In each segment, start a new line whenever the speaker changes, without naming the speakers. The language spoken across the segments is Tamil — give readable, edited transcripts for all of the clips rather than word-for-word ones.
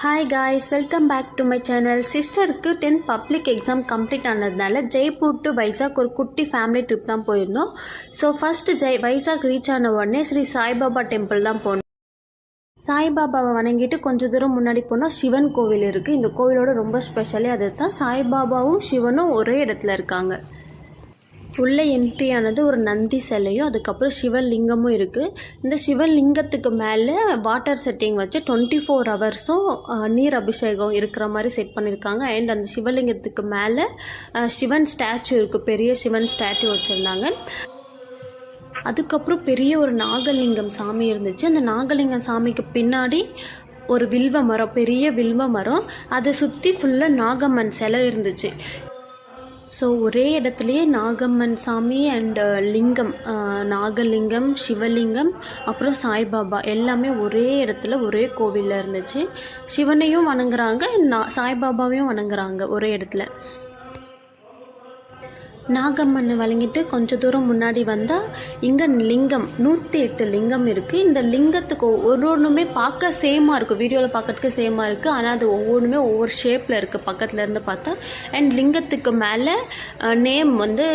Hi guys, welcome back to my channel. சிஸ்டருக்கு 10th பப்ளிக் எக்ஸாம் கம்ப்ளீட் ஆனதுனால ஜெய்ப்பூர் டு வைசாக் ஒரு குட்டி ஃபேமிலி ட்ரிப் தான் போயிருந்தோம். ஸோ ஃபஸ்ட்டு வைசாக் ரீச் ஆன உடனே ஸ்ரீ சாய்பாபா டெம்பிள் தான் போனோம். சாய்பாபாவை வணங்கிட்டு கொஞ்சம் தூரம் முன்னாடி போனால் சிவன் கோவில் இருக்குது. இந்த கோவிலோட ரொம்ப ஸ்பெஷலே அது தான். சாய்பாபாவும் சிவனும் ஒரே இடத்துல இருக்காங்க. உள்ளே என்ட்ரி ஆனது ஒரு நந்தி சிலையும் அதுக்கப்புறம் சிவலிங்கமும் இருக்குது. இந்த சிவலிங்கத்துக்கு மேலே வாட்டர் செட்டிங் வச்சு 24 ஹவர்ஸும் நீர் அபிஷேகம் இருக்கிற மாதிரி செட் பண்ணியிருக்காங்க. அண்ட் அந்த சிவலிங்கத்துக்கு மேலே சிவன் ஸ்டாச்சு இருக்குது, பெரிய சிவன் ஸ்டாச்சு வச்சுருந்தாங்க. அதுக்கப்புறம் பெரிய ஒரு நாகலிங்கம் சாமி இருந்துச்சு. அந்த நாகலிங்கம் சாமிக்கு பின்னாடி ஒரு வில்வ மரம், பெரிய வில்வ மரம், அதை சுற்றி ஃபுல்லாக நாகம்மன் சிலை இருந்துச்சு. ஸோ ஒரே இடத்துலையே நாகம்மன் சாமி அண்ட் லிங்கம், நாகலிங்கம், சிவலிங்கம், அப்புறம் சாய்பாபா எல்லாமே ஒரே இடத்துல ஒரே கோவிலில் இருந்துச்சு. சிவனையும் வணங்குறாங்க, சாய்பாபாவையும் வணங்குறாங்க ஒரே இடத்துல. நாகம்மன் வழங்கிட்டு கொஞ்சம் தூரம் முன்னாடி வந்தால் இங்கே லிங்கம் 108 லிங்கம் இருக்குது. இந்த லிங்கத்துக்கு ஒவ்வொன்றுமே பார்க்க சேமாக இருக்குது, வீடியோவில் பார்க்கறதுக்கு சேமாக இருக்குது. ஆனால் அது ஒவ்வொன்றுமே ஒவ்வொரு ஷேப்பில் இருக்குது பக்கத்துலேருந்து பார்த்தா. அண்ட் லிங்கத்துக்கு மேலே நேம் வந்து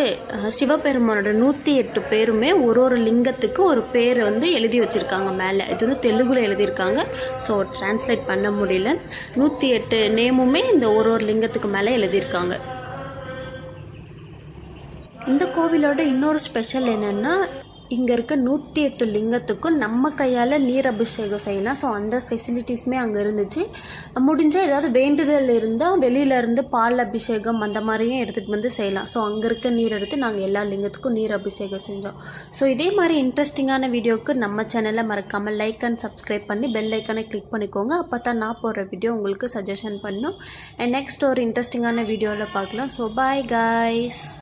சிவபெருமானோட 108 பேருமே ஒரு லிங்கத்துக்கு ஒரு பேர் வந்து எழுதி வச்சுருக்காங்க மேலே. இது வந்து தெலுங்குல எழுதியிருக்காங்க, ஸோ டிரான்ஸ்லேட் பண்ண முடியல. 108 நேமுமே இந்த ஒரு லிங்கத்துக்கு மேலே எழுதியிருக்காங்க. இந்த கோவிலோட இன்னொரு ஸ்பெஷல் என்னென்னா, இங்கே இருக்க 108 லிங்கத்துக்கும் நம்ம கையால் நீர் அபிஷேகம் செய்யலாம். ஸோ அந்த ஃபெசிலிட்டிஸுமே அங்கே இருந்துச்சு. முடிஞ்சால் ஏதாவது வேண்டுதல் இருந்தால் வெளியிலேருந்து பால் அபிஷேகம் அந்த மாதிரியும் எடுத்துகிட்டு வந்து செய்யலாம். ஸோ அங்கே இருக்க நீர் எடுத்து நாங்கள் எல்லா லிங்கத்துக்கும் நீர் அபிஷேகம் செஞ்சோம். ஸோ இதே மாதிரி இன்ட்ரெஸ்டிங்கான வீடியோவுக்கு நம்ம சேனலை மறக்காமல் லைக் அண்ட் சப்ஸ்கிரைப் பண்ணி பெல் ஐக்கானை கிளிக் பண்ணிக்கோங்க. அப்போ தான் நான் போடுற வீடியோ உங்களுக்கு சஜஷன் பண்ணும். அண்ட் நெக்ஸ்ட் ஒரு இன்ட்ரெஸ்டிங்கான வீடியோவில் பார்க்கலாம். So bye guys.